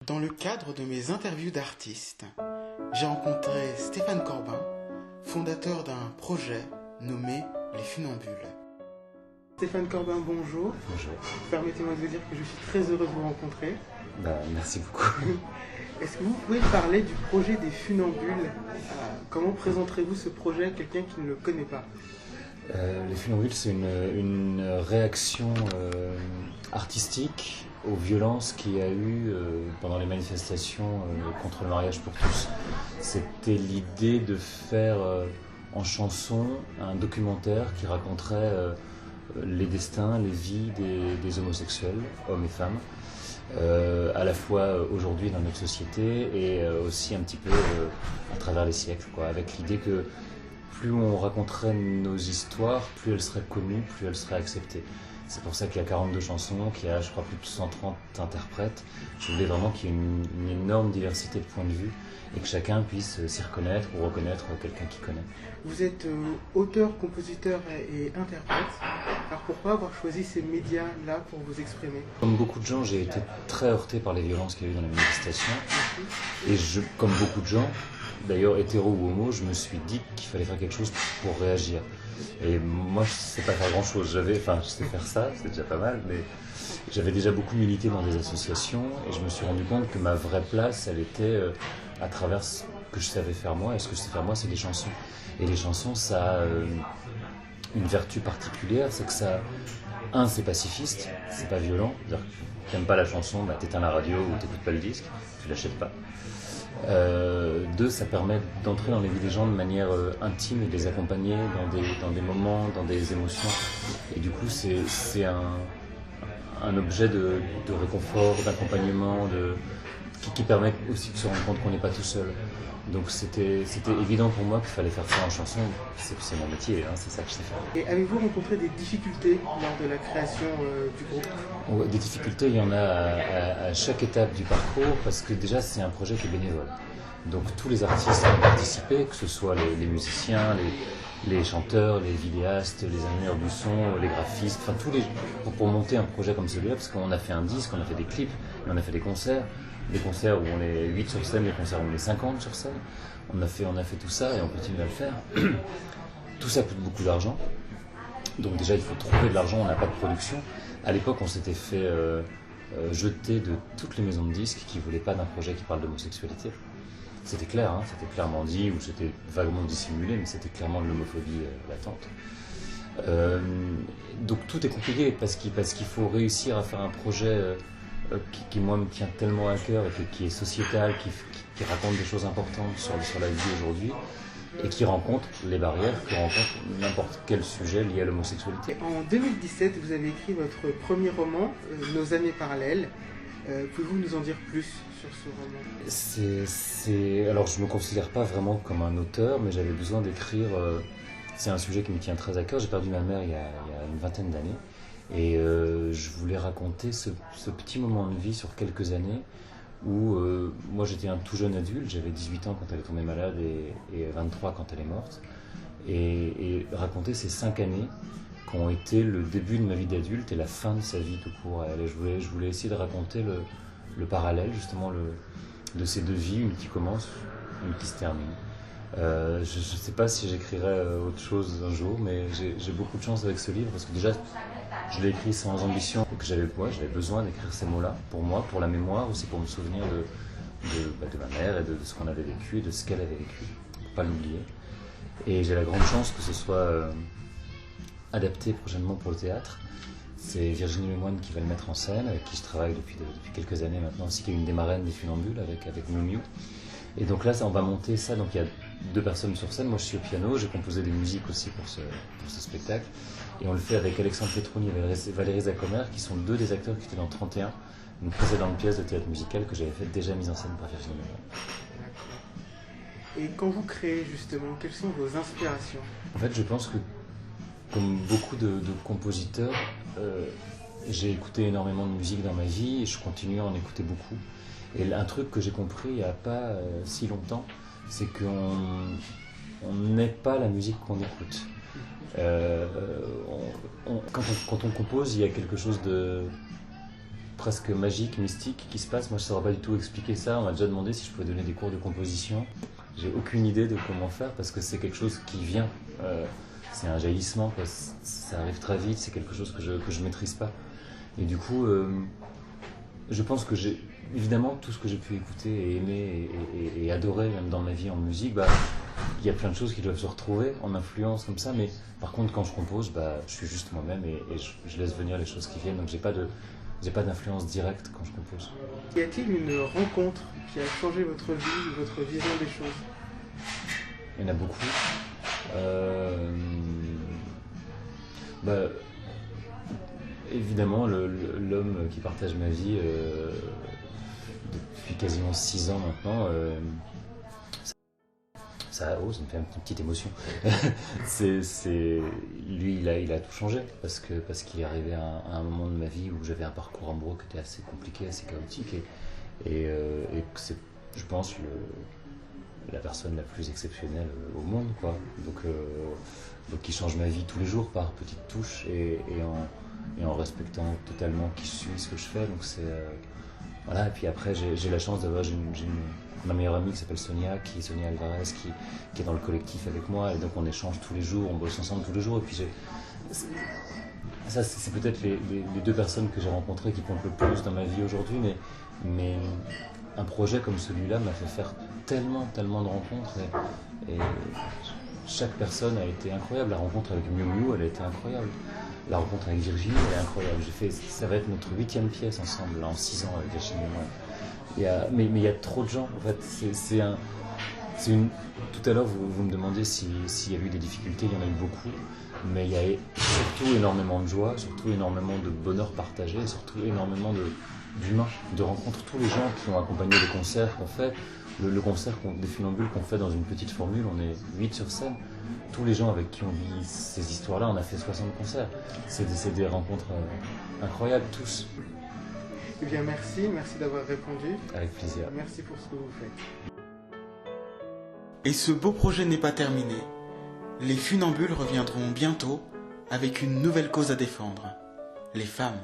Dans le cadre de mes interviews d'artistes, j'ai rencontré Stéphane Corbin, fondateur d'un projet nommé Les Funambules. Stéphane Corbin, bonjour. Bonjour. Permettez-moi de vous dire que je suis très heureux de vous rencontrer. Merci beaucoup. Est-ce que vous pouvez parler du projet des Funambules? Comment présenterez-vous ce projet à quelqu'un qui ne le connaît pas? Les Funambules, c'est une réaction artistique aux violences qu'il y a eu pendant les manifestations contre le mariage pour tous. C'était l'idée de faire en chanson un documentaire qui raconterait les destins, les vies des homosexuels, hommes et femmes, à la fois aujourd'hui dans notre société et aussi un petit peu à travers les siècles, avec l'idée que plus on raconterait nos histoires, plus elles seraient connues, plus elles seraient acceptées. C'est pour ça qu'il y a 42 chansons, qu'il y a, je crois, plus de 130 interprètes. Je voulais vraiment qu'il y ait une énorme diversité de points de vue et que chacun puisse s'y reconnaître ou reconnaître quelqu'un qui connaît. Vous êtes auteur, compositeur et interprète. Alors pourquoi avoir choisi ces médias-là pour vous exprimer? Comme beaucoup de gens, j'ai été très heurté par les violences qu'il y a eu dans la manifestation. Et comme beaucoup de gens, d'ailleurs hétéro ou homo, je me suis dit qu'il fallait faire quelque chose pour réagir. Et moi, je ne sais pas faire grand-chose. Je sais faire ça, c'est déjà pas mal, mais j'avais déjà beaucoup milité dans des associations et je me suis rendu compte que ma vraie place, elle était à travers ce que je savais faire moi. Et ce que je sais faire moi, c'est les chansons. Et les chansons, ça a une vertu particulière, c'est que ça, c'est pacifiste, c'est pas violent. C'est-à-dire que t'aimes pas la chanson, t'éteins la radio ou t'écoutes pas le disque, tu l'achètes pas. 2, ça permet d'entrer dans les vies des gens de manière intime et de les accompagner dans des moments, dans des émotions. Et du coup, c'est un objet de réconfort, d'accompagnement, qui permet aussi de se rendre compte qu'on n'est pas tout seul. Donc c'était évident pour moi qu'il fallait faire ça en chanson. C'est mon métier, c'est ça que je sais faire. Et avez-vous rencontré des difficultés lors de la création du groupe? Des difficultés, il y en a à chaque étape du parcours, parce que déjà c'est un projet qui est bénévole. Donc tous les artistes qui ont participé, que ce soit les musiciens, les chanteurs, les vidéastes, les ingénieurs du son, les graphistes, enfin pour monter un projet comme celui-là, parce qu'on a fait un disque, on a fait des clips, et on a fait des concerts où on est 8 sur scène, des concerts où on est 50 sur scène. On a fait tout ça et on continue à le faire. Tout ça coûte beaucoup d'argent. Donc déjà, il faut trouver de l'argent, on n'a pas de production. À l'époque, on s'était fait jeter de toutes les maisons de disques qui ne voulaient pas d'un projet qui parle d'homosexualité. C'était clair, c'était clairement dit, ou c'était vaguement dissimulé, mais c'était clairement de l'homophobie latente. Donc tout est compliqué parce qu'il faut réussir à faire un projet qui moi me tient tellement à cœur et qui est sociétal, qui raconte des choses importantes sur la vie aujourd'hui et qui rencontre les barrières, qui rencontre n'importe quel sujet lié à l'homosexualité. En 2017, vous avez écrit votre premier roman, Nos années parallèles. Pouvez-vous nous en dire plus sur ce roman? Alors je ne me considère pas vraiment comme un auteur, mais j'avais besoin d'écrire. C'est un sujet qui me tient très à cœur. J'ai perdu ma mère il y a une vingtaine d'années. Et je voulais raconter ce petit moment de vie sur quelques années où moi j'étais un tout jeune adulte, j'avais 18 ans quand elle est tombée malade et 23 quand elle est morte. Et raconter ces 5 années qui ont été le début de ma vie d'adulte et la fin de sa vie tout court. Et je voulais essayer de raconter le parallèle justement de ces deux vies, une qui commence, une qui se termine. Je ne sais pas si j'écrirai autre chose un jour, mais j'ai beaucoup de chance avec ce livre parce que déjà je l'ai écrit sans ambition et que j'avais besoin d'écrire ces mots-là pour moi, pour la mémoire, aussi pour me souvenir de ma mère et de ce qu'on avait vécu et de ce qu'elle avait vécu, pour pas l'oublier. Et j'ai la grande chance que ce soit adapté prochainement pour le théâtre. C'est Virginie Lemoine qui va le mettre en scène, avec qui je travaille depuis quelques années maintenant, aussi qui est une des marraines des Funambules avec Miu Miu. Et donc là, on va monter ça, donc il y a 2 personnes sur scène, moi je suis au piano, j'ai composé des musiques aussi pour ce spectacle, et on le fait avec Alexandre Petroni et Valérie Zacomer, qui sont 2 des acteurs qui étaient dans 31, une précédente pièce de théâtre musical que j'avais faite déjà mise en scène par Virginie Lemoine. Et quand vous créez justement, quelles sont vos inspirations? En fait, je pense que, comme beaucoup de compositeurs, j'ai écouté énormément de musique dans ma vie et je continue à en écouter beaucoup. Et un truc que j'ai compris il n'y a pas si longtemps, c'est qu'on n'est pas la musique qu'on écoute. Quand on compose, il y a quelque chose de presque magique, mystique qui se passe. Moi, je ne saurais pas du tout expliquer ça. On m'a déjà demandé si je pouvais donner des cours de composition. J'ai aucune idée de comment faire parce que c'est quelque chose qui vient. C'est un jaillissement, quoi. Ça arrive très vite. C'est quelque chose que je maîtrise pas. Et du coup, je pense que j'ai évidemment tout ce que j'ai pu écouter et aimer et adorer même dans ma vie en musique. Il y a plein de choses qui doivent se retrouver en influence comme ça. Mais par contre, quand je compose, je suis juste moi-même et je laisse venir les choses qui viennent. Donc j'ai pas d'influence directe quand je compose. Y a-t-il une rencontre qui a changé votre vie, votre vision des choses? Il y en a beaucoup. Évidemment, l'homme qui partage ma vie depuis quasiment 6 ans maintenant, ça me fait une petite émotion. Lui, il a tout changé parce qu'il est arrivé à un moment de ma vie où j'avais un parcours amoureux qui était assez compliqué, assez chaotique et que c'est, je pense, la personne la plus exceptionnelle au monde, quoi. Donc il change ma vie tous les jours par petites touches et en respectant totalement qui je suis, ce que je fais. Donc voilà. Et puis après, j'ai la chance d'avoir ma meilleure amie qui s'appelle Sonia Alvarez, qui est dans le collectif avec moi, et donc on échange tous les jours, on bosse ensemble tous les jours. Et puis ça, c'est peut-être les 2 personnes que j'ai rencontrées qui comptent le plus dans ma vie aujourd'hui, mais un projet comme celui-là m'a fait faire tellement de rencontres et chaque personne a été incroyable. La rencontre avec Miu Miu, elle a été incroyable. La rencontre avec Virginie, elle est incroyable. Ça va être notre 8e pièce ensemble, là, en 6 ans avec Virginie et moi. Mais il y a trop de gens, en fait. Tout à l'heure, vous me demandiez s'il y a eu des difficultés, il y en a eu beaucoup. Mais il y a surtout énormément de joie, surtout énormément de bonheur partagé, surtout énormément d'humains, de rencontres. Tous les gens qui ont accompagné les concerts qu'on fait, le concert des Funambules qu'on fait dans une petite formule, on est 8 sur scène. Tous les gens avec qui on vit ces histoires-là, on a fait 60 concerts. C'est des rencontres incroyables, tous. Eh bien, merci d'avoir répondu. Avec plaisir. Merci pour ce que vous faites. Et ce beau projet n'est pas terminé. Les Funambules reviendront bientôt avec une nouvelle cause à défendre, les femmes.